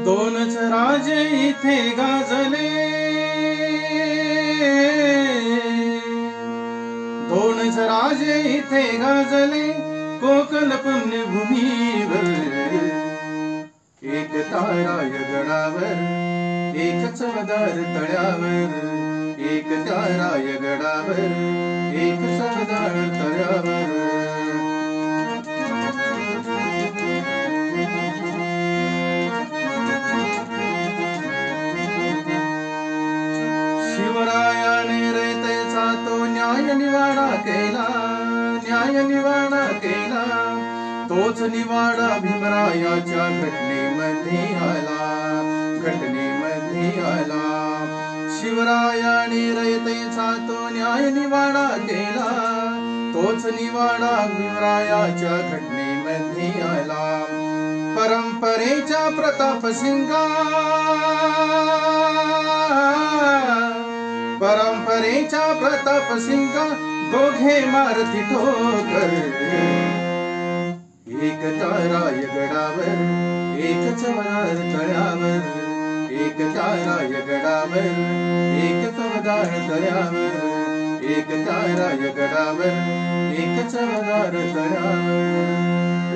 दोनच राजे इथे गाजले, दोनच राजे इथे गाजले कोकण पुण्यभूमीवर. एक ताराय गडावर, एक चवदार तळ्यावर. एक ताराय गडावर, एक चवदार तळ्यावर. शिवरायाने रयतेचा तो न्याय निवाडा केला, न्याय निवाडा केला. तोच निवाडा भीमरायाच्या घटनेमध्ये आला, घटनेमध्ये आला. शिवरायाने रयतेचा तो न्याय निवाडा केला, तोच निवाडा भीमरायाच्या घटनेमध्ये आला. परंपरेच्या प्रतापसिंगा, परंपरेच्या प्रतापसिंगा दोघे मारती ठोकर. एक ताराय गडावर, एक चवदार तळ्यावर. एक ताराय गडावर, एक चवदार तळ्यावर. एक ताराय गडावर, एक चवदार तळ्यावर.